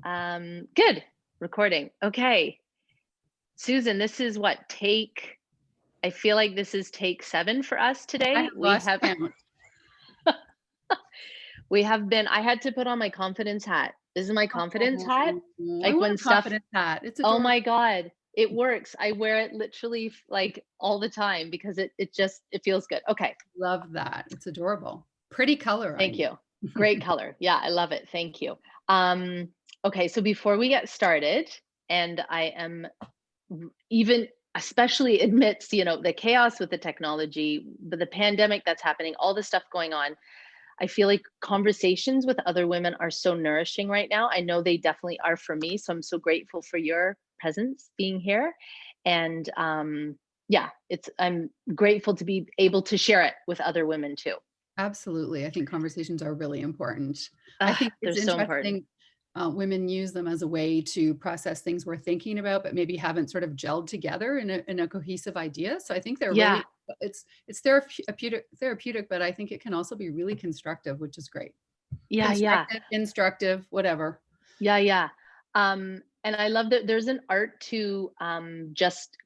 Good. Recording. Okay. Susan, this is what I feel like this is take 7 for us I today. have lost count. I had to put on my confidence hat. This is my confidence hat. I Like want when a stuff, confidence hat. It's oh adorable. my God, it works. I wear it literally like all the time because it feels good. Okay. Love that. It's adorable. Pretty color, I Thank mean. you. Great color. Yeah, I love it. Thank you. Um, okay. So before we get started, and I am even especially amidst the chaos with the technology, but the pandemic that's happening, all the stuff going on, I feel like conversations with other women are so nourishing right now. I know they definitely are for me, so I'm so grateful for your presence being here. And yeah, I'm grateful to be able to share it with other women too. Absolutely. I think conversations are really important. I think They're it's so important. interesting. Women use them as a way to process things we're thinking about, but maybe haven't sort of gelled together in a cohesive idea. So I think they're Yeah. really, it's therapeutic, but I think it can also be really constructive, which is great. Yeah, yeah. Constructive, instructive, whatever. Yeah, yeah. And I love that there's an art to just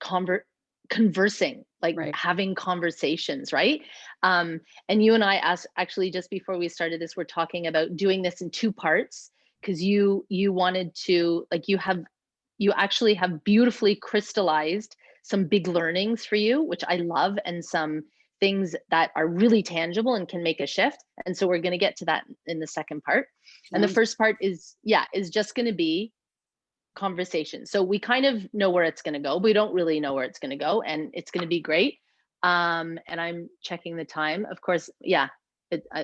conversing, like Right. having conversations, right? And you and I asked actually just before we started this, we're talking about doing this in 2 parts because you wanted to like you actually have beautifully crystallized some big learnings for you, which I love, and some things that are really tangible and can make a shift. And so we're going to get to that in the second part. And the Sounds first part is just going to be conversation. So we kind of know where it's going to go. We don't really know where it's going to go, and it's going to be great. And I'm checking the time. Of course, yeah,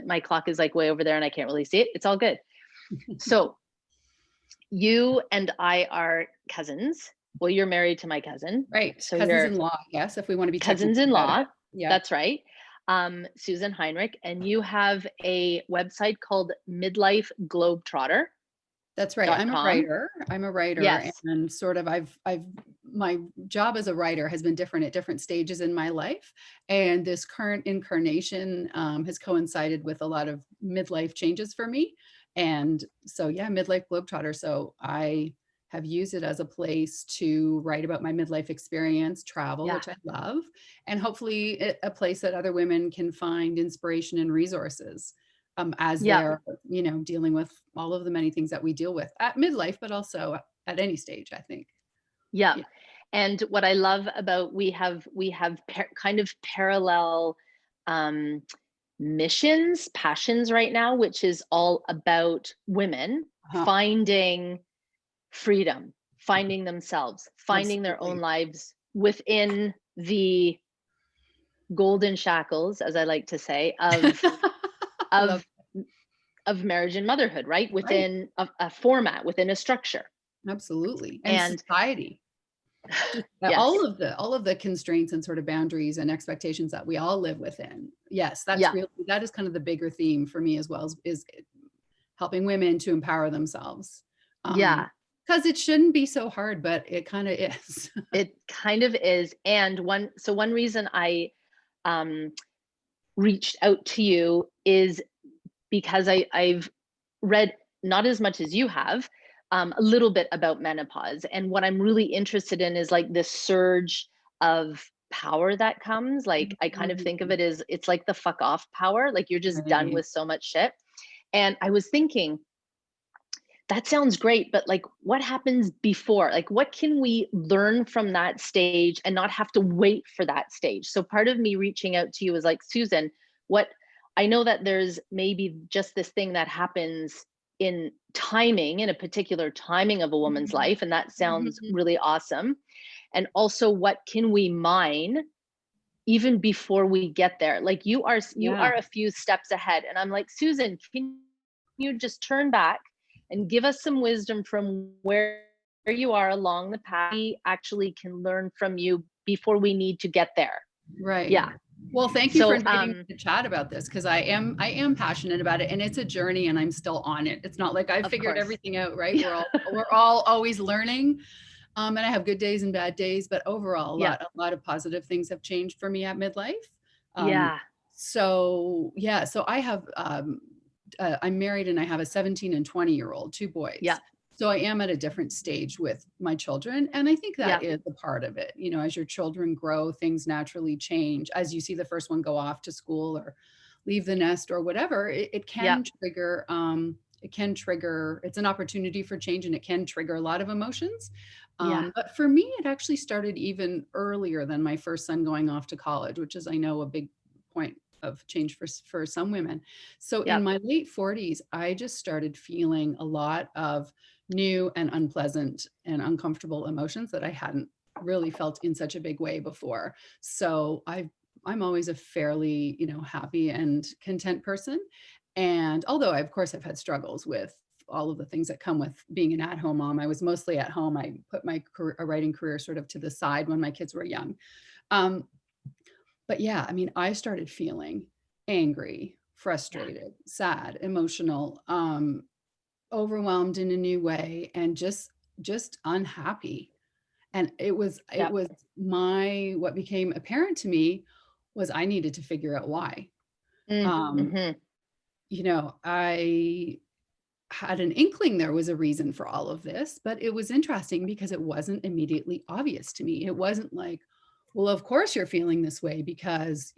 my clock is like way over there and I can't really see it. It's all good. So you and I are cousins. Well, you're married to my cousin. right. So you're Cousins-in-law, yes, if we want to be technical about cousins-in-law. it. Yeah. That's right. Susan Heinrich, and you have a website called midlifeglobetrotter.com. That's right. I'm a writer. I'm a writer, Yes. and sort of my job as a writer has been different at different stages in my life. And this current incarnation has coincided with a lot of midlife changes for me. And so, yeah, midlife globetrotter. So I have used it as a place to write about my midlife experience, travel, Yeah. which I love, and hopefully a place that other women can find inspiration and resources as Yeah. they're, dealing with all of the many things that we deal with at midlife, but also at any stage, I think. Yeah. Yeah. And what I love about we have kind of parallel um, missions, passions right now, which is all about women Uh-huh. finding freedom, finding themselves, finding their own Absolutely. lives within the golden shackles, as I like to say, of I love of of marriage and motherhood, right? right. Within a format, within a structure. Absolutely. And And society. Just yes, all of the constraints and sort of boundaries and expectations that we all live within. Yes, yeah, that is kind of the bigger theme for me as well, is helping women to empower themselves. yeah, Because it shouldn't be so hard, but it kind of is. it kind of is. And one reason I um, reached out to you is because I've read not as much as you have, a little bit about menopause. And what I'm really interested in is like this surge of power that comes. Like I kind of think of Mhm. it as it's like the fuck off power. Like you're just done Right. with so much shit. And I was thinking, that sounds great, but like what happens before? Like what can we learn from that stage and not have to wait for that stage? So part of me reaching out to you is like, Susan, what I know that there's maybe just this thing that happens in timing, in a particular timing of a woman's Mhm. life, and that sounds Mhm. really awesome. And also what can we mine even before we get there? Like you Yeah. are a few steps ahead, and I'm like, Susan, can you just turn back and give us some wisdom from where you are along the path? We actually can learn from you before we need to get there. Right. Yeah. Well, thank you for So inviting me to chat about this, because I am passionate about it, and it's a journey and I'm still on it. It's not like I've of figured course. everything out, right? Yeah. We're all always learning. And I have good days and bad days, but overall Yeah. a lot of positive things have changed for me at midlife. Um, Yeah. so yeah, so I'm married and I have a 17 and 20-year-old, two boys. Yeah. So I am at a different stage with my children. And I think that Yeah. is a part of it. You know, as your children grow, things naturally change. As you see the first one go off to school or leave the nest or whatever, it Yeah. can trigger, it's an opportunity for change and it can trigger a lot of emotions. Yeah. But for me, it actually started even earlier than my first son going off to college, which is, I know, a big point of change for some women. So in Yeah. my late 40s, I just started feeling a lot of new and unpleasant and uncomfortable emotions that I hadn't really felt in such a big way before. So I'm always a fairly, happy and content person. And although of course I've had struggles with all of the things that come with being an at-home mom, I was mostly at home. I put my writing career sort of to the side when my kids were young. Um, but yeah, I mean, I started feeling angry, Yeah. frustrated, sad, emotional, overwhelmed in a new way, and just unhappy. And it Yeah. was my what became apparent to me was I needed to figure out why. Um, Mm-hmm. I had an inkling there was a reason for all of this, but it was interesting because it wasn't immediately obvious to me. It wasn't like, well, of course you're feeling this way because,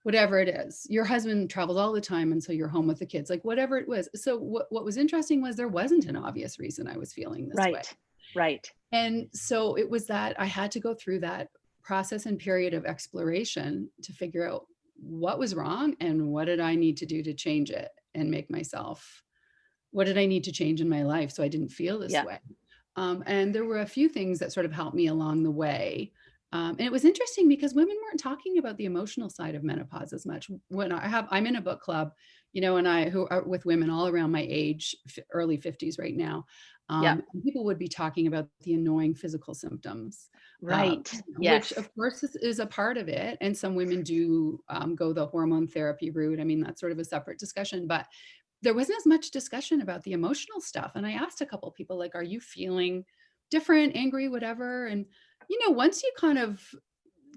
whatever it is, your husband travels all the time and so you're home with the kids, like whatever it was. So what was interesting was there wasn't an obvious reason I was feeling this way. Right. Right. And so it was that I had to go through that process and period of exploration to figure out what was wrong and what did I need to do to change it and make myself, what did I need to change in my life so I didn't feel this Yeah. way? And there were a few things that sort of helped me along the way. And it was interesting because women weren't talking about the emotional side of menopause as much. I'm in a book club, and who are with women all around my age, early 50s right now. Yeah. And people would be talking about the annoying physical symptoms, Right. which Yes. of course is a part of it. And some women do go the hormone therapy route. I mean, that's sort of a separate discussion, but there wasn't as much discussion about the emotional stuff. And I asked a couple of people, like, are you feeling different, angry, whatever? And, once you kind of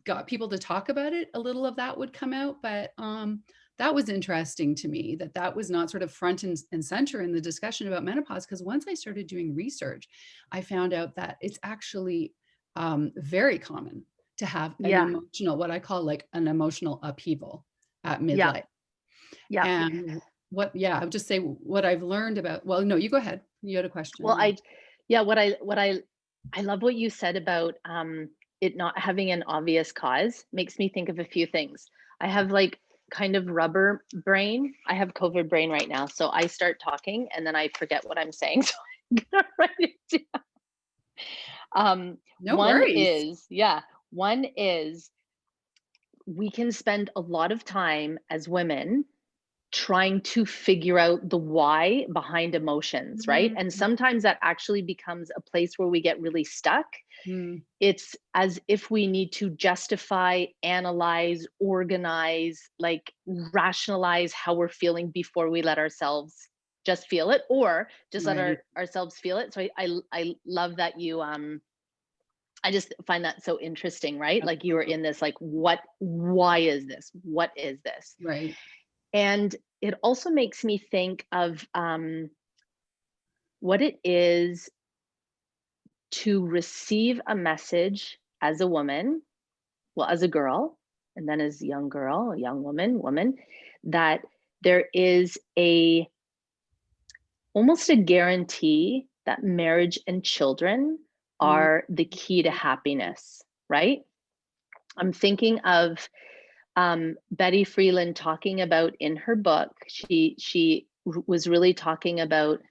got people to talk about it, a little of that would come out. But that was interesting to me that was not sort of front and center in the discussion about menopause. Because once I started doing research, I found out that it's actually very common to have an Yeah. emotional, what I call like an emotional upheaval at Yeah. midlife. Yeah. And I would just say what I've learned about, well, no, you go ahead. You had a question. Well, Yeah. yeah, I love what you said about it not having an obvious cause. Makes me think of a few things. I have like kind of rubber brain. I have COVID brain right now. So I start talking and then I forget what I'm saying. So I'm gonna write it down. No worries. One is we can spend a lot of time as women trying to figure out the why behind emotions, right? Mhm. And sometimes that actually becomes a place where we get really stuck. Mm, It's as if we need to justify, analyze, organize, like rationalize how we're feeling before we let ourselves just feel it or just let right. ourselves feel it. So I love that you I just find that so interesting, right? Like you were Absolutely. in this like why is this? What is this? Right. And it also makes me think of what it is to receive a message as a woman, well, as a girl, and then as a young girl, a young woman, that there is a almost a guarantee that marriage and children Mm, are the key to happiness, right? I'm thinking of Betty Freeland talking about in her book. She was really talking about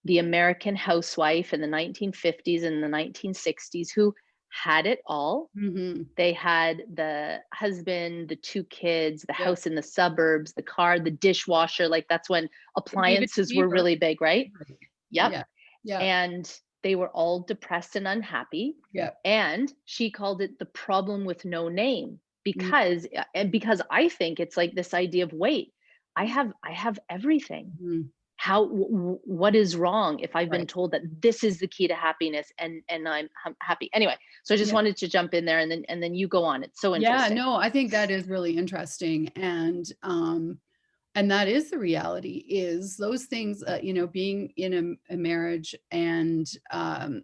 the American housewife in the 1950s and the 1960s who had it all. mhm. They had the husband, the two kids, the Yep. house in the suburbs, the car, the dishwasher. Like that's when Even appliances were cheaper. really big, right? Right. Yep. Yeah. Yeah. And they were all depressed and unhappy. Yeah. And she called it the problem with no name Mm, because I think it's like this idea of wait, I have everything. mhm. What is wrong if I've been Right. told that this is the key to happiness and I'm happy anyway. So I just Yeah. wanted to jump in there and then you go on. It's so Yeah. interesting. No, I think that is really interesting. And that is the reality, is those things, being in a marriage and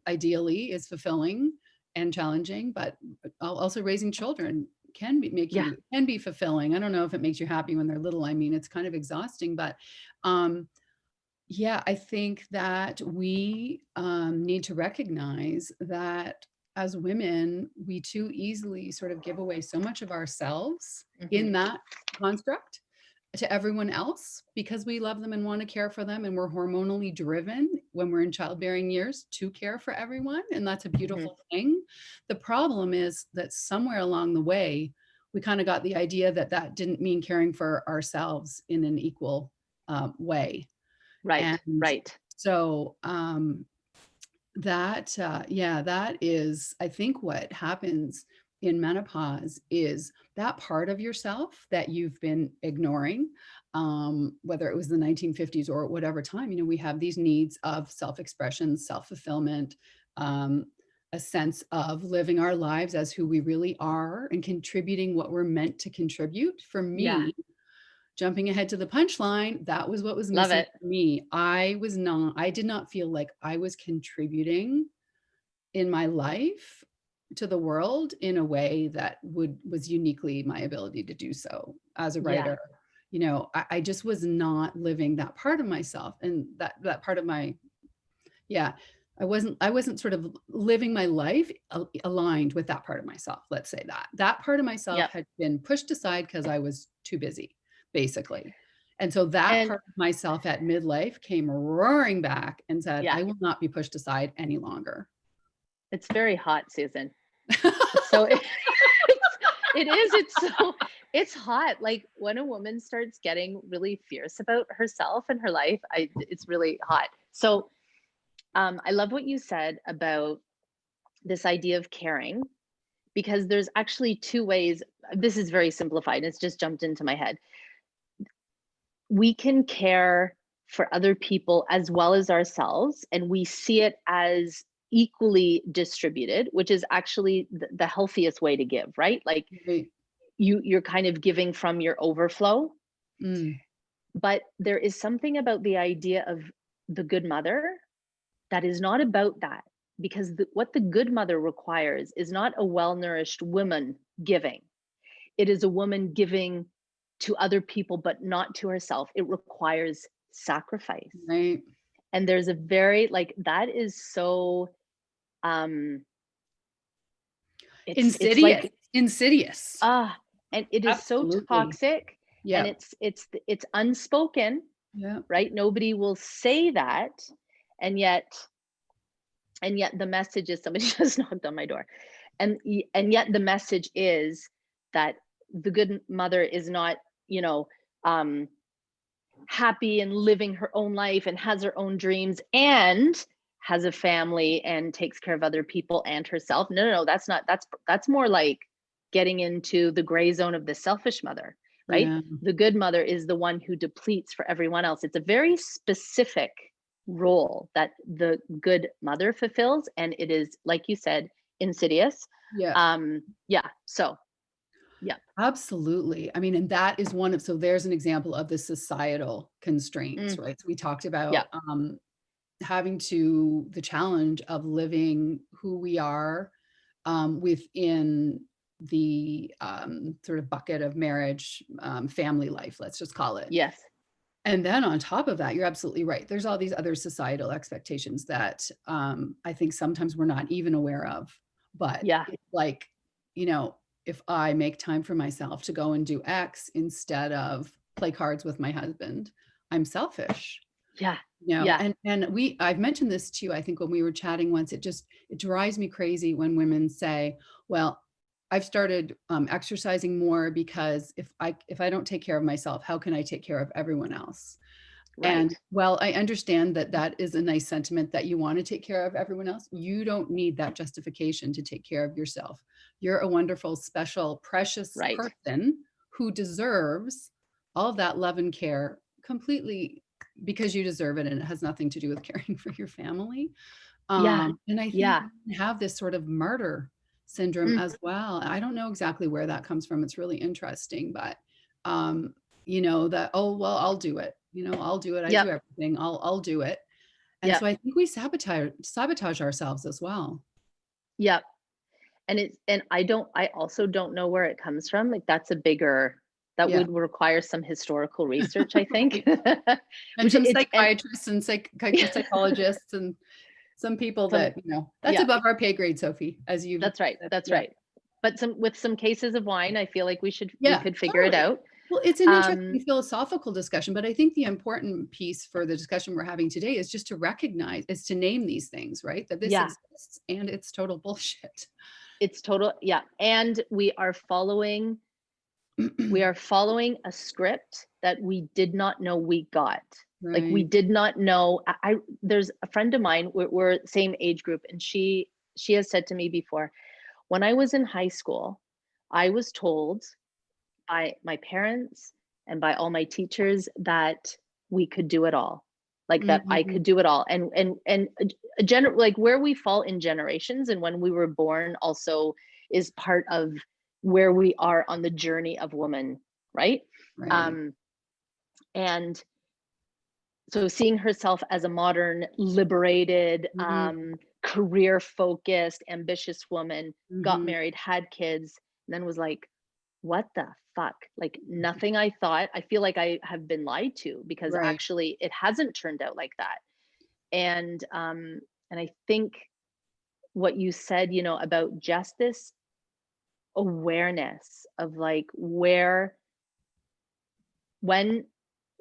ideally is fulfilling and challenging, but also raising children can be Yeah. can be fulfilling. I don't know if it makes you happy when they're little. I mean, it's kind of exhausting, but um, yeah, I think that we need to recognize that as women, we too easily sort of give away so much of ourselves Hmm. in that construct to everyone else because we love them and want to care for them. And we're hormonally driven when we're in childbearing years to care for everyone. And that's a Hmm. beautiful thing. The problem is that somewhere along the way, we kind of got the idea that that didn't mean caring for ourselves in an equal way. Right. And Right. so yeah, that is, I think what happens in menopause is that part of yourself that you've been ignoring, whether it was the 1950s or whatever time, we have these needs of self-expression, self-fulfillment, um, a sense of living our lives as who we really are and contributing what we're meant to contribute. For Yeah. me, jumping ahead to the punchline, that was what was Love missing it. for me. I did not feel like I was contributing in my life to the world in a way that was uniquely my ability to do so as a Yeah. writer. I just was not living that part of myself, and that part of my, yeah, I wasn't sort of living my life aligned with that part of myself. Let's say that part of myself Yep. had been pushed aside because I was too busy, basically. And so that And part of myself at midlife came roaring back and said, yeah, I will not be pushed aside any longer. it's very hot, Susan. It's so it's so it's hot. Like when a woman starts getting really fierce about herself and her life, it's really hot. So I love what you said about this idea of caring, because there's actually two ways. This is very simplified. It's just jumped into my head. We can care for other people as well as ourselves, and we see it as equally distributed, which is actually the healthiest way to give, right? Like Right. you're kind of giving from your overflow. Mm, But there is something about the idea of the good mother that is not about that, because what the good mother requires is not a well-nourished woman giving. It is a woman giving to other people but not to herself. It requires sacrifice. right. And there's a very, like, that is so um it's Insidious. like Insidious. ah and it is so Absolutely. toxic, and Yeah. it's unspoken, Yeah. right? Nobody will say that, and yet the message is, somebody just knocked on my door, and yet the message is that the good mother is not, you know, um, happy and living her own life and has her own dreams and has a family and takes care of other people and herself. No, no, no, that's not. That's more like getting into the gray zone of the selfish mother, right? Yeah. The good mother is the one who depletes for everyone else. It's a very specific role that the good mother fulfills, and it is, like you said, insidious. Yeah. Yeah. So, yeah. Absolutely. I mean, and that is one of, so there's an example of the societal constraints, Mm, right? So we talked yeah. about having the challenge of living who we are within the sort of bucket of marriage, family life, let's just call it. Yes. And then on top of that, you're absolutely right. There's all these other societal expectations that I think sometimes we're not even aware of. But Yeah. it's like, you know, if I make time for myself to go and do X instead of play cards with my husband, I'm selfish. Yeah. Yeah. And I've mentioned this to you, I think when we were chatting once, it drives me crazy when women say, well, I've started exercising more because if I don't take care of myself, how can I take care of everyone else? And Right. well, I understand that that is a nice sentiment that you want to take care of everyone else. You don't need that justification to take care of yourself. You're a wonderful, special, precious Right. person who deserves all of that love and care completely because you deserve it, and it has nothing to do with caring for your family. Yeah. And I think Yeah. we have this sort of martyr syndrome Mm, as well. I don't know exactly where that comes from. It's really interesting, but that, oh, well, I'll do it. I'll do it. I do Yep. everything. I'll do it. And so Yep. I think we sabotage ourselves as well. Yep. And I also don't know where it comes from. Like that Yeah. would require some historical research, I think. Right. And Which some it's and psychiatrists and psychologists and some people some that, that's yeah, above our pay grade, Sophie, as you that's right. said. That's Yeah. right. But with some cases of wine, I feel like we Yeah, could figure it totally. out. Well, it's an Um interesting philosophical discussion, but I think the important piece for the discussion we're having today is just to recognize, is to name these things, right? That this yeah, exists and it's total bullshit. it's total, yeah. And we are following a script that we did not know we got. Like we Right. did not know. There's a friend of mine, we're same age group, and she has said to me before, when I was in high school, I was told by my parents and by all my teachers that we could do it all. Like that I could Mhm. do it all. And like where we fall in generations and when we were born also is part of where we are on the journey of woman, right? Right. Um, and so seeing herself as a modern, liberated, Mhm. career focused, ambitious woman, got Mhm. married, had kids, and then was like, what the fuck? Like nothing I thought. I feel like I have been lied to because Right. actually it hasn't turned out like that. And I think what you said, about just this awareness of like where when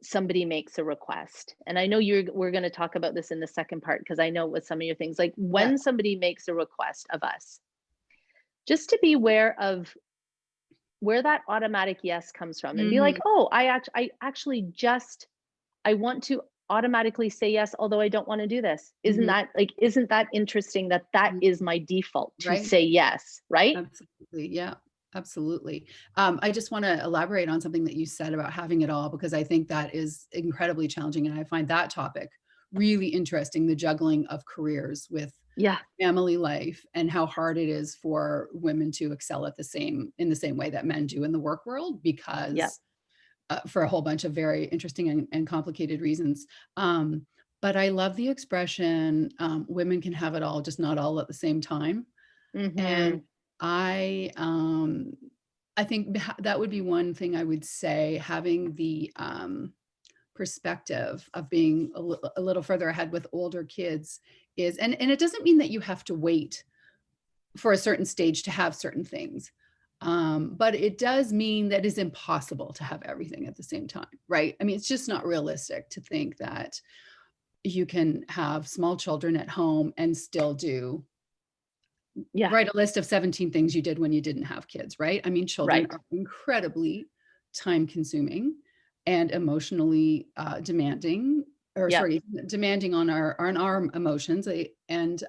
somebody makes a request, and I know we're going to talk about this in the second part because I know what some of your things, like Yeah. when somebody makes a request of us, just to be aware of where that automatic yes comes from and be like, Mhm. oh, I actually just I want to automatically say yes, although I don't want to do this. Mhm. Isn't that interesting that that Mhm. is my default to Right. say yes, right? Absolutely. Yeah, absolutely. I just want to elaborate on something that you said about having it all, because I think that is incredibly challenging. And I find that topic really interesting, the juggling of careers with Yeah. family life and how hard it is for women to excel in the same way that men do in the work world, Yeah. because for a whole bunch of very interesting and complicated reasons. But I love the expression, women can have it all, just not all at the same time. And Mhm. I, um, I think that would be one thing I would say, having the perspective of being a little further ahead with older kids is, and it doesn't mean that you have to wait for a certain stage to have certain things. But it does mean that it's impossible to have everything at the same time, right? I mean, it's just not realistic to think that you can have small children at home and still Yeah. write a list of 17 things you did when you didn't have kids, right? I mean, children Right. are incredibly time consuming and emotionally demanding, or Yep. sorry, demanding on our emotions. And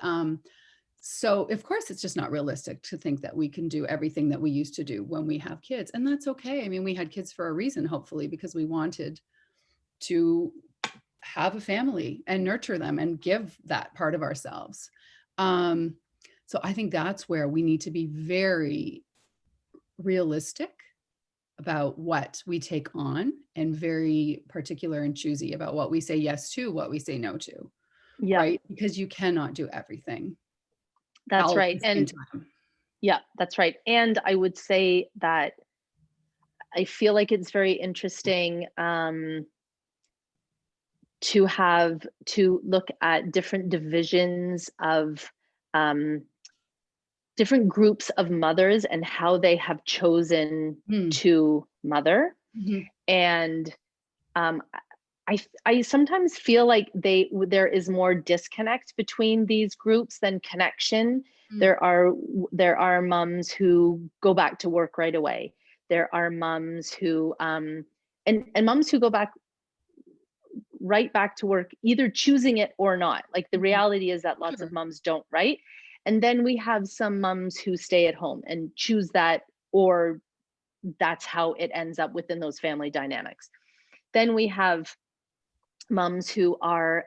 so, of course, it's just not realistic to think that we can do everything that we used to do when we have kids. And that's okay. I mean, we had kids for a reason, hopefully, because we wanted to have a family and nurture them and give that part of ourselves. Um, so I think that's where we need to be very realistic about what we take on, and very particular and choosy about what we say yes to, what we say no to, Yep. right? Because you cannot do everything That's all at right. the same And time. yeah, that's right. And I would say that I feel like it's very interesting, to look at different divisions of um, different groups of mothers and how they have chosen Mm, to mother. mhm, And um, I sometimes feel like there is more disconnect between these groups than connection. mm, There are moms who go back to work right away. There are moms who and moms who go back right back to work, either choosing it or not. Like the mhm. reality is that lots of Sure. moms don't, right? And then we have some moms who stay at home and choose that, or that's how it ends up within those family dynamics. Then we have moms who are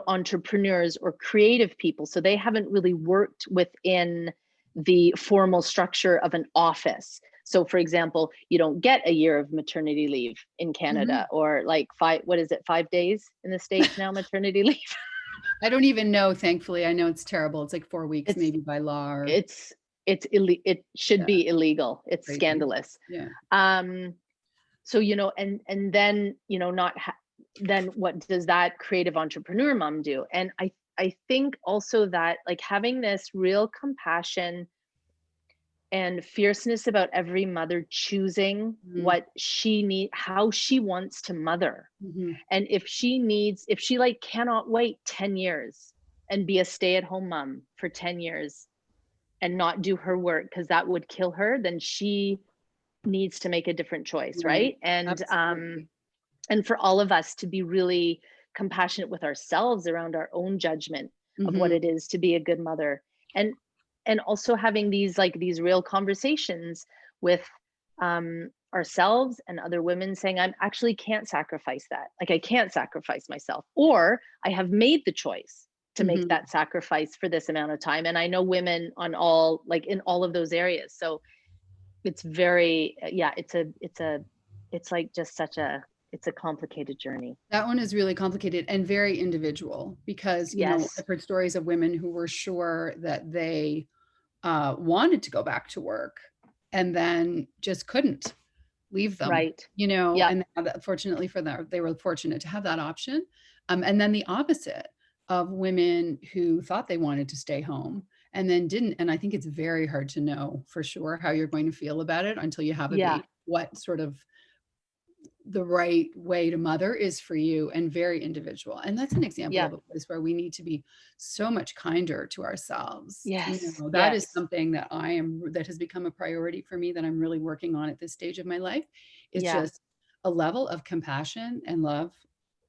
entrepreneurs or creative people, so they haven't really worked within the formal structure of an office, So for example, you don't get a year of maternity leave in Canada, or like 5 days in the States now, maternity leave. I don't even know, thankfully. I know it's terrible. It's like 4 weeks It's maybe by law or it's it should yeah, be illegal. It's crazy. scandalous. Yeah. So, and then, then what does that creative entrepreneur mom do? And I think also that like having this real compassion and fierceness about every mother choosing Mhm. what she need, how she wants to mother. Mhm. And if she like cannot wait 10 years and be a stay-at-home mom for 10 years and not do her work because that would kill her, then she needs to make a different choice, Right. right? Absolutely. And for all of us to be really compassionate with ourselves around our own judgment of what Mhm. it is to be a good mother, and also having these real conversations with ourselves and other women, saying I actually can't sacrifice that, like I can't sacrifice myself, or I have made the choice to make Mhm. that sacrifice for this amount of time. And I know women on all, like in all of those areas. So it's very, yeah, it's like just such a, it's a complicated journey. That one is really complicated and very individual because, Yes. I've heard stories of women who were sure that they wanted to go back to work and then just couldn't leave them, Right. Yep. and fortunately for them, they were fortunate to have that option. And then the opposite of women who thought they wanted to stay home and then didn't. And I think it's very hard to know for sure how you're going to feel about it until you have a Yeah. baby, what sort of the right way to mother is for you, and very individual. And that's an example Yeah. of a place where we need to be so much kinder to ourselves. Yes. That is Yes. something that has become a priority for me that I'm really working on at this stage of my life. It's Yeah. just a level of compassion and love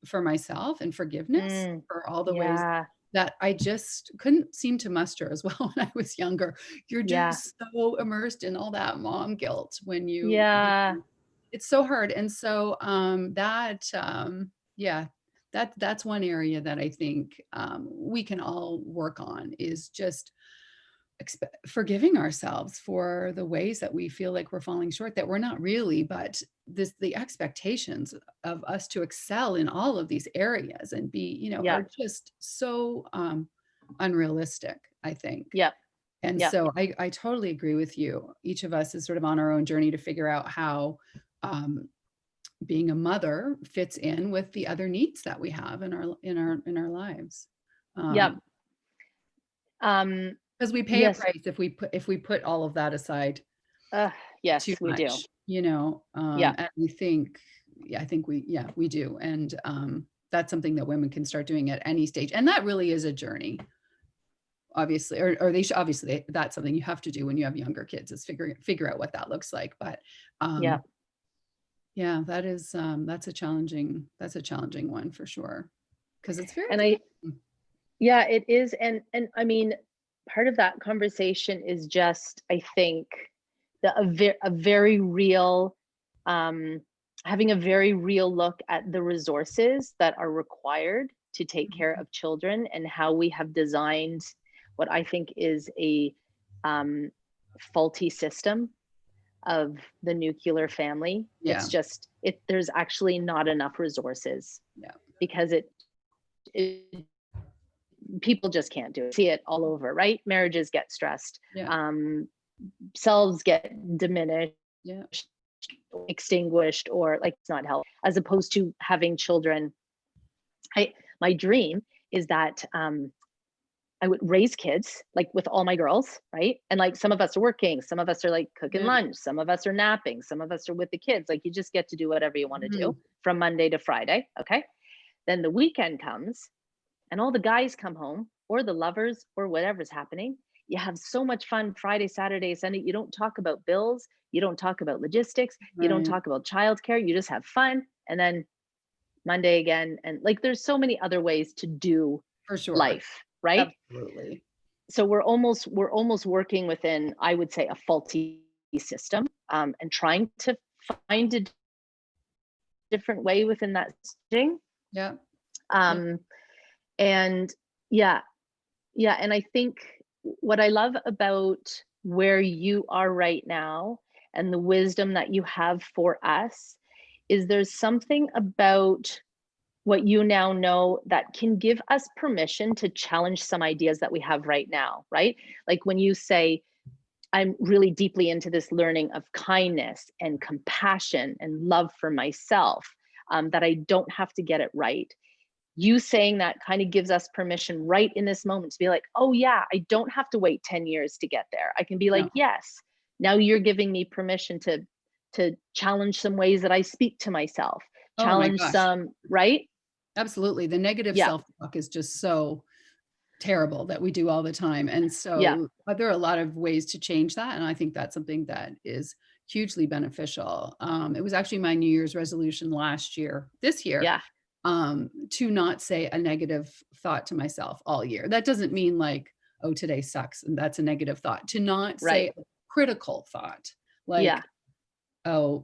for myself and forgiveness Mm. for all the ways Yeah. that I just couldn't seem to muster as well when I was younger. You're Yeah. just so immersed in all that mom guilt when Yeah. it's so hard. And so yeah, that's one area that I think we can all work on is just forgiving ourselves for the ways that we feel like we're falling short, that we're not really, but the expectations of us to excel in all of these areas and be, Yeah. are just so unrealistic, I think. Yeah. And Yeah. so I totally agree with you. Each of us is sort of on our own journey to figure out how um, being a mother fits in with the other needs that we have in our lives. Yeah. Um, Um, because we pay a yes. price if we put all of that aside Uh, too yes, we do. much, Yeah. and we think, yeah, I think we do. And that's something that women can start doing at any stage. And that really is a journey, obviously, or they should, obviously that's something you have to do when you have younger kids, is figure out what that looks like. But Yeah. yeah, that's a challenging one for sure. Because it's very And demanding. yeah, it is. And I mean, part of that conversation is just, I think, a very real, um, having a very real look at the resources that are required to take care Mhm. of children, and how we have designed what I think is a um, faulty system of the nuclear family. It's Yeah, just there's actually not enough resources, yeah, because it people just can't do it. See it all over, right? Marriages get stressed, yeah, um, selves get diminished, yeah. extinguished, or like it's not healthy. As opposed to having children, I my dream is that I would raise kids like with all my girls, right? And like some of us are working, some of us are like cooking Yeah. lunch, some of us are napping, some of us are with the kids. Like you just get to do whatever you want to do Mhm. from Monday to Friday. Okay. Then the weekend comes and all the guys come home, or the lovers, or whatever's happening. You have so much fun Friday, Saturday, Sunday. You don't talk about bills. You don't talk about logistics. You don't Right. talk about childcare. You just have fun. And then Monday again. And like there's so many other ways to do For sure. life, right? Absolutely. So we're almost working within, I would say, a faulty system, and trying to find a different way within that thing. Yeah. Yeah. Um, and yeah, yeah, and I think what I love about where you are right now, and the wisdom that you have for us is there's something about what you now know that can give us permission to challenge some ideas that we have right now, right? Like when you say, I'm really deeply into this learning of kindness and compassion and love for myself, that I don't have to get it right. You saying that kind of gives us permission right in this moment to be like, oh yeah, I don't have to wait 10 years to get there. I can be like, No. yes, now you're giving me permission to challenge some ways that I speak to myself, Oh my challenge gosh. some, right? Absolutely. The negative Yeah, self-talk is just so terrible that we do all the time. And yeah, so there are a lot of ways to change that. And I think that's something that is hugely beneficial. It was actually my New Year's resolution this year, yeah, to not say a negative thought to myself all year. That doesn't mean like, oh, today sucks, and that's a negative thought. To not say right. a critical thought, Yeah, like, oh,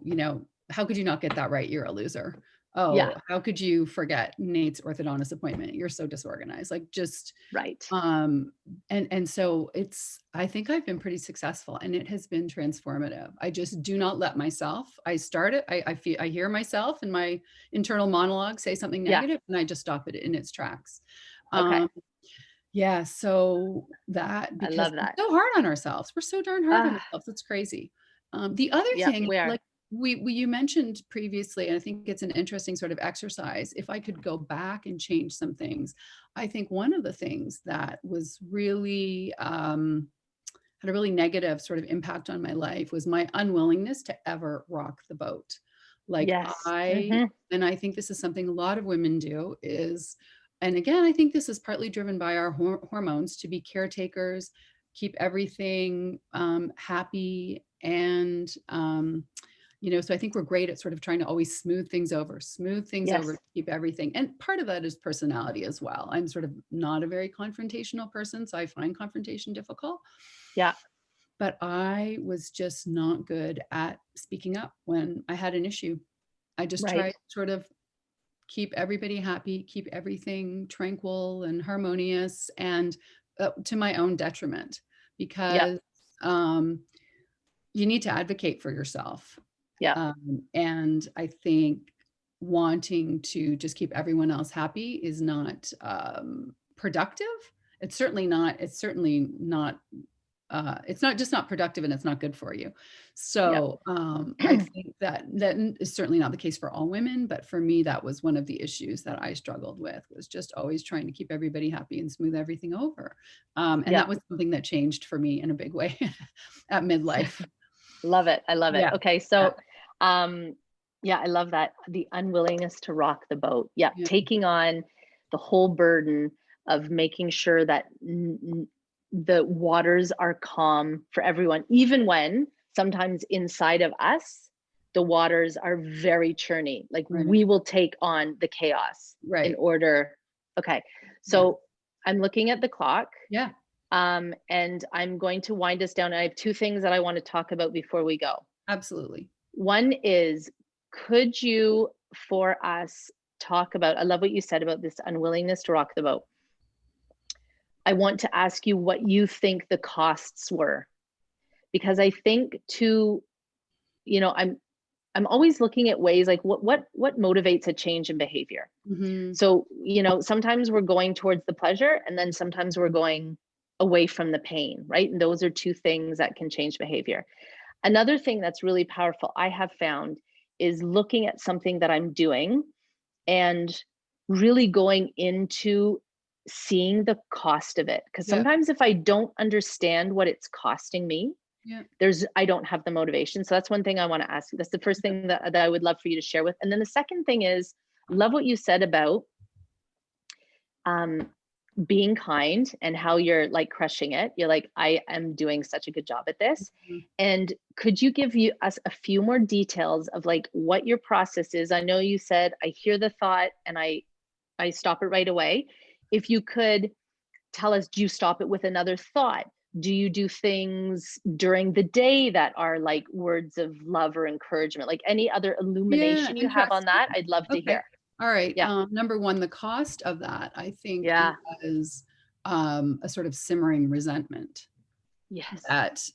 how could you not get that right? You're a loser. yeah, Oh, how could you forget Nate's orthodontist appointment? You're so disorganized. Like just right. um and so I think I've been pretty successful, and it has been transformative. I just do not let myself. I hear myself and my internal monologue say something Yeah, negative, and I just stop it in its tracks. okay. Um yeah, so that, I because love we're that. so hard on ourselves. We're so darn hard on Ah, ourselves. It's crazy. The other yeah, thing, we are. like you mentioned previously, and I think it's an interesting sort of exercise. If I could go back and change some things, I think one of the things that was really had a really negative sort of impact on my life was my unwillingness to ever rock the boat. Like Yes. Hmm. and I think this is something a lot of women do is, and again, I think this is partly driven by our hormones, to be caretakers, keep everything happy. And, so I think we're great at sort of trying to always smooth things over, Yes. keep everything. And part of that is personality as well. I'm sort of not a very confrontational person, so I find confrontation difficult. Yeah. But I was just not good at speaking up when I had an issue. I just tried Right. to sort of keep everybody happy, keep everything tranquil and harmonious, and to my own detriment, Yeah. because you need to advocate for yourself. Yeah. And I think wanting to just keep everyone else happy is not productive. It's not just not productive, and it's not good for you. Yeah. So I think that is certainly not the case for all women, but for me, that was one of the issues that I struggled with, was just always trying to keep everybody happy and smooth everything over. And Yeah. that was something that changed for me in a big way at midlife. Love it. I love it. Yeah. Okay. Yeah. So, um, yeah, I love that. The unwillingness to rock the boat. Yeah. Yeah. Taking on the whole burden of making sure that the waters are calm for everyone, even when sometimes inside of us, the waters are very churny. Like Right. we will take on the chaos in Right. order. Okay. Yeah. So I'm looking at the clock. Yeah. And I'm going to wind us down. I have two things that I want to talk about before we go. Absolutely. One is, could you, for us, talk about, I love what you said about this unwillingness to rock the boat. I want to ask you what you think the costs were, because I think to, I'm always looking at ways like what motivates a change in behavior. Hmm. So, sometimes we're going towards the pleasure, and then sometimes we're going away from the pain, right? And those are two things that can change behavior. Another thing that's really powerful I have found is looking at something that I'm doing and really going into seeing the cost of it. Because Yeah. sometimes if I don't understand what it's costing me, Yeah. I don't have the motivation. So that's one thing I want to ask you. That's the first thing that I would love for you to share with. And then the second thing is, love what you said about um, being kind and how you're like crushing it. You're like, I am doing such a good job at this. Mhm. And could you give us a few more details of like what your process is? I know you said I hear the thought and I stop it right away. If you could tell us, do you stop it with another thought? Do you do things during the day that are like words of love or encouragement? Like any other Yeah. illumination you have on Interesting. that, I'd love to Okay. hear. All right. Yeah. Number one, the cost of that, I think, Yeah. was a sort of simmering resentment Yes. that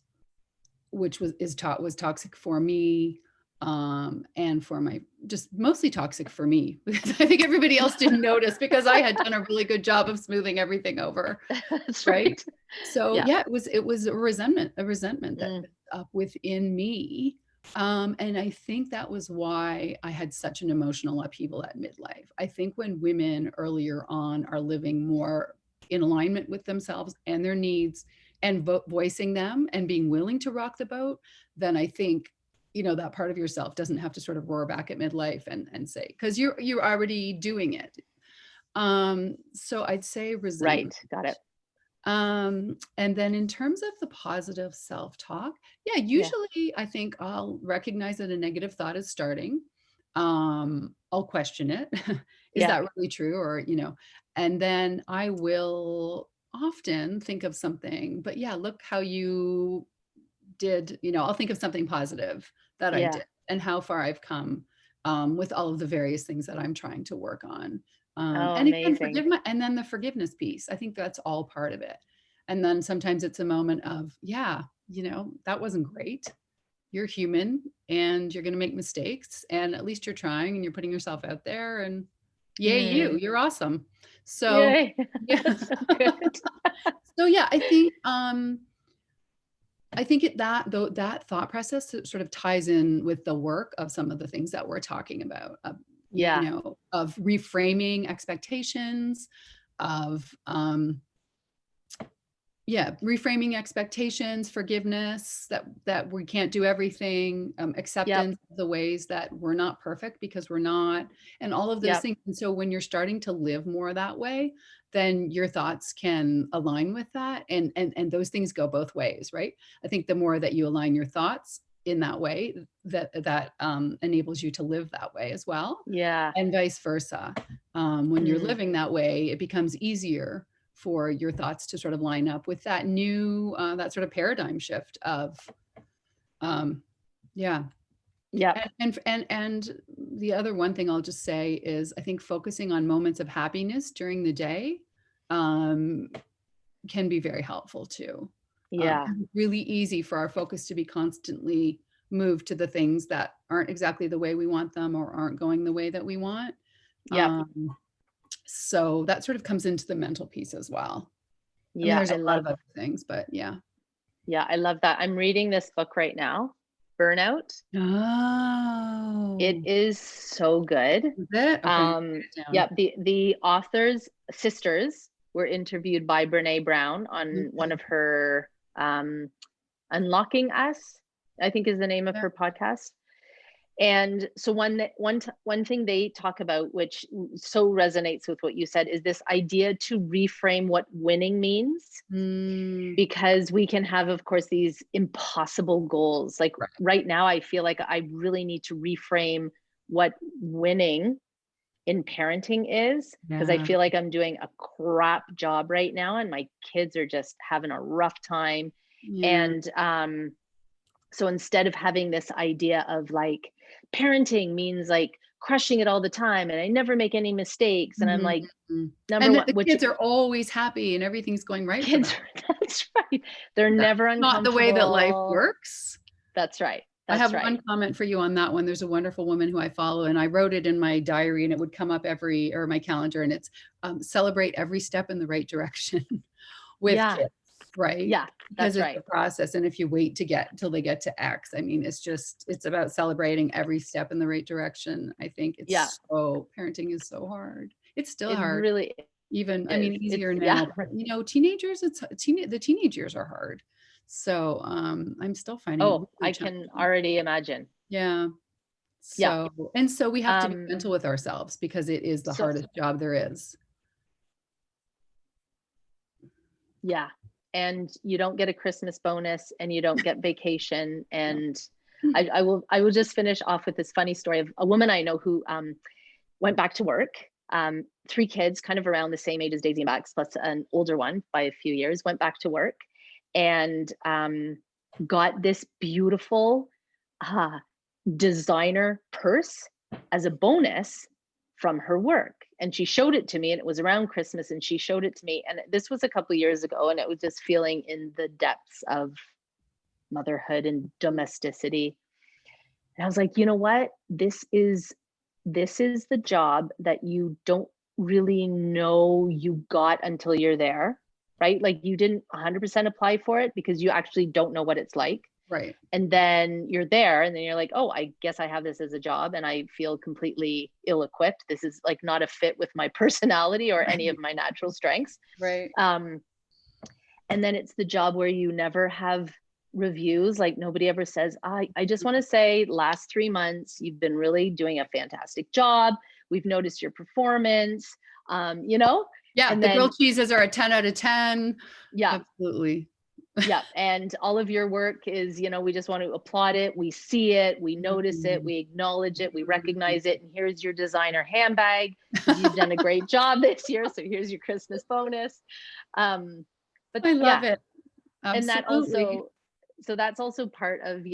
which was toxic for me, and for my, just mostly toxic for me, because I think everybody else didn't notice because I had done a really good job of smoothing everything over. That's Right. right. So Yeah. yeah, it was a resentment that Mm, built up within me. And I think that was why I had such an emotional upheaval at midlife. I think when women earlier on are living more in alignment with themselves and their needs, and voicing them and being willing to rock the boat, then I think, that part of yourself doesn't have to sort of roar back at midlife and say, because you're already doing it. So I'd say resentment. right. Got it. And then in terms of the positive self-talk, yeah, Yeah. usually I think I'll recognize that a negative thought is starting. I'll question it. Is Yeah. that really true? Or, and then I will often think of something, but yeah, look how you did, I'll think of something positive that I Yeah. did and how far I've come, with all of the various things that I'm trying to work on. Oh, And again, amazing. and then the forgiveness piece. I think that's all part of it. And then sometimes it's a moment of, yeah, that wasn't great. You're human and you're going to make mistakes. And at least you're trying and you're putting yourself out there. And yay, Mm, you're awesome. So, yay. yeah. That's so good. So, yeah, I think though that thought process sort of ties in with the work of some of the things that we're talking about, Yeah. of reframing expectations, of yeah, reframing expectations, forgiveness that we can't do everything, Yep. acceptance of the ways that we're not perfect because we're not, and all of those Yep. things. And so when you're starting to live more that way, then your thoughts can align with that, and those things go both ways, right? I think the more that you align your thoughts in that way, that enables you to live that way as well, Yeah. and vice versa. When you're Mm, living that way, it becomes easier for your thoughts to sort of line up with that new, that sort of paradigm shift of, um, yeah. yep. And the other one thing I'll just say is I think focusing on moments of happiness during the day, um, can be very helpful too. Yeah. It's really easy for our focus to be constantly moved to the things that aren't exactly the way we want them or aren't going the way that we want. Yep. Um, so that sort of comes into the mental piece as well. I mean, Yeah. there's I a lot love, of other things, but yeah. yeah, I love that. I'm reading this book right now, Burnout. It Oh, is so good. is it? Okay, I'm gonna write it Yeah, down. the authors sisters were interviewed by Brene Brown on one Okay. of her Unlocking Us, I think is the name of Yeah. her podcast. And so one thing they talk about, which so resonates with what you said, is this idea to reframe what winning means, Mm, because we can have, of course, these impossible goals. Like right. right now, I feel like I really need to reframe what winning in parenting is, because I Yeah. feel like I'm doing a crap job right now and my kids are just having a rough time. Yeah. And so instead of having this idea of like parenting means like crushing it all the time and I never make any mistakes, and I'm Mhm, like, mhm. number And that one, the which kids are always happy and everything's going right for them. kids that's right, they're That's never not the way that life uncomfortable. works. That's right. I That's have right. one comment for you on that one. There's a wonderful woman who I follow, and I wrote it in my diary, and it would come up or my calendar, and it's, celebrate every step in the right direction with Yeah. kids, right? Yeah. Because That's it's right. a process, and if you wait to get till they get to X, I mean, it's about celebrating every step in the right direction. I think Yeah. parenting is so hard. It's still It hard, really even, I is. mean, It's easier yeah. now, but, teenagers, the teenage years are hard. So, I'm still finding it Oh, really I can challenging. already imagine. Yeah. Yeah. So we have to be Um, gentle with ourselves because it is the so hardest job there is. yeah. And you don't get a Christmas bonus and you don't get vacation. No. And I will just finish off with this funny story of a woman I know who went back to work. Three kids, kind of around the same age as Daisy and Max, plus an older one by a few years, went back to work and got this beautiful uh, designer purse as a bonus from her work. And she showed it to me, and it was around Christmas, and she showed it to me. And this was a couple of years ago, and it was just feeling in the depths of motherhood and domesticity. And I was like, you know what? This is the job that you don't really know you got until you're there, right? Like you didn't 100% apply for it because you actually don't know what it's like. Right. And then you're there and then you're like, oh, I guess I have this as a job and I feel completely ill-equipped. This is like not a fit with my personality or any of my natural strengths. Right. And then it's the job where you never have reviews. Like nobody ever says, I just want to say last 3 months, you've been really doing a fantastic job. We've noticed your performance, you know? Yeah. And The then, grilled cheeses are a 10 out of 10. yeah, Absolutely. yeah. And all of your work is, we just want to applaud it. We see it, we notice it, we acknowledge it, we recognize it. And here's your designer handbag because you've done a great job this year. So here's your Christmas bonus. But I love yeah, it. and that Absolutely. also, so that's also part of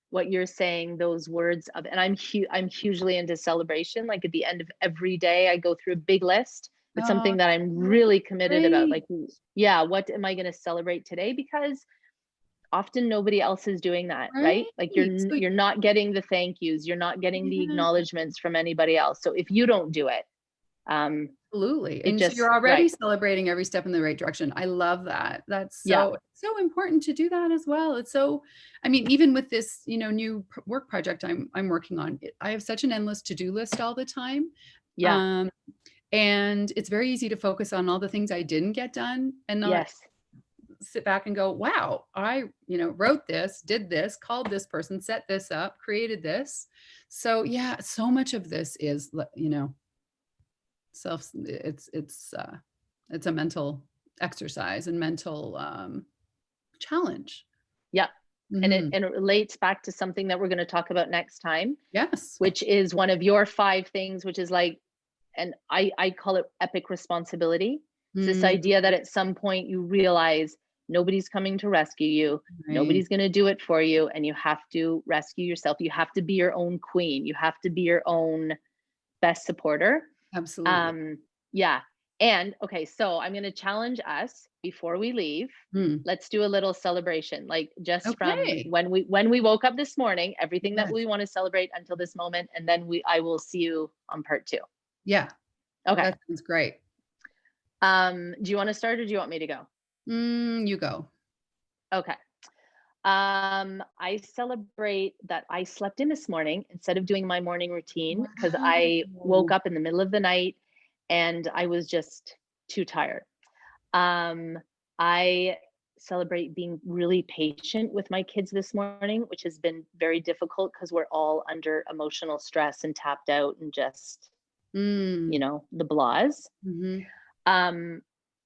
what you're saying, those words of, and I'm hugely into celebration. Like at the end of every day I go through a big list. It's Oh, something that I'm that's really committed about, great. like, yeah, what am I going to celebrate today? Because often nobody else is doing that, right? Right. Like So, you're not getting the thank yous, you're not getting the yeah, acknowledgments from anybody else. So if you don't do it, um absolutely. it And so just, you're already right. celebrating every step in the right direction. I love that. That's Yeah. so important to do that as well. It's so, I mean, even with this, new work project I'm working on, I have such an endless to-do list all the time. Yeah. Um, and it's very easy to focus on all the things I didn't get done and not Yes. sit back and go, wow, I, wrote this, did this, called this person, set this up, created this. So yeah, so much of this is, self, it's a mental exercise and mental challenge. Yeah. And it Hmm. and it relates back to something that we're going to talk about next time, Yes. which is one of your 5 things, which is like, and I call it epic responsibility. It's this Mm, idea that at some point you realize nobody's coming to rescue you, right. nobody's going to do it for you, and you have to rescue yourself. You have to be your own queen. You have to be your own best supporter. Absolutely. Um, yeah. And okay, so I'm going to challenge us before we leave. Mm. Let's do a little celebration, like just from Okay. when we woke up this morning, everything that Yes. we want to celebrate until this moment, and then I will see you on part 2. Yeah. Okay. That sounds great. Do you want to start or do you want me to go? You go. Okay. I celebrate that I slept in this morning instead of doing my morning routine because I woke Wow. up in the middle of the night and I was just too tired. Um, I celebrate being really patient with my kids this morning, which has been very difficult because we're all under emotional stress and tapped out and just, Mm. the blahs. Mhm. Um,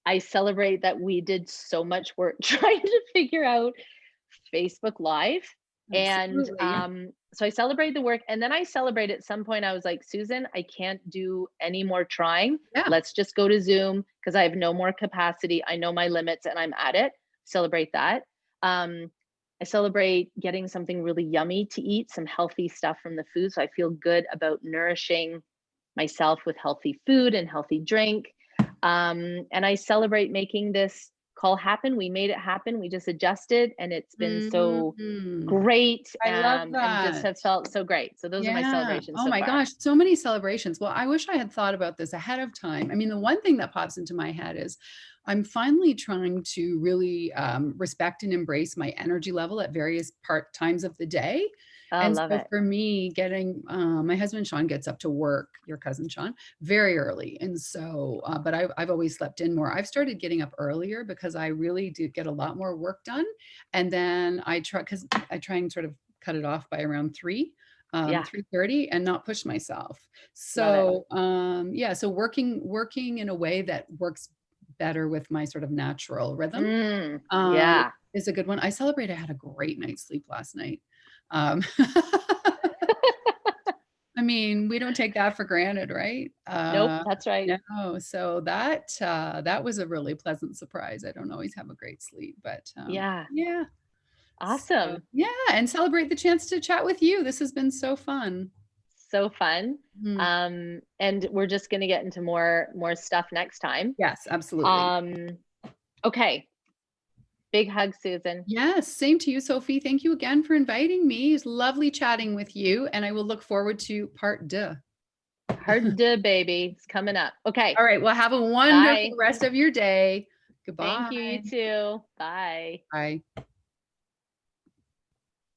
I celebrate that we did so much work trying to figure out Facebook Live. And Absolutely. so I celebrate the work. And then I celebrate at some point, I was like, Susan, I can't do any more trying. Yeah. Let's just go to Zoom because I have no more capacity. I know my limits and I'm at it. Celebrate that. I celebrate getting something really yummy to eat, some healthy stuff from the food. So I feel good about nourishing myself with healthy food and healthy drink. And I celebrate making this call happen. We made it happen. We just adjusted, and it's been so Mhm. great, I love and just that. have felt so great. So those are my Yeah. celebrations Oh so my far. gosh, so many celebrations. Well, I wish I had thought about this ahead of time. I mean, the one thing that pops into my head is I'm finally trying to really respect and embrace my energy level at various times of the day. Oh, And love so it. for me, getting my husband Sean gets up to work, your cousin Sean, very early. And so, but I've always slept in more. I've started getting up earlier because I really do get a lot more work done. And then because I try and sort of cut it off by around Yeah, 3:30 and not push myself. love it. So, yeah, so working in a way that works better with my sort of natural rhythm, um, Yeah. is a good one. I celebrate I had a great night's sleep last night. Um, I mean, we don't take that for granted, right? Nope, that's right. No, so that was a really pleasant surprise. I don't always have a great sleep, but, Yeah. yeah. So, Awesome. yeah, and celebrate the chance to chat with you. This has been so fun. So fun. Mhm. And we're just gonna get into more stuff next time. Yes, absolutely. Um, okay. Big hug, Susan. Yes, same to you, Sophie. Thank you again for inviting me. It's lovely chatting with you, and I will look forward to part deux. Hard to baby. It's coming up. Okay. All right. Well, have a wonderful Bye. rest of your day. Thank you. You Goodbye. too. Bye. Bye.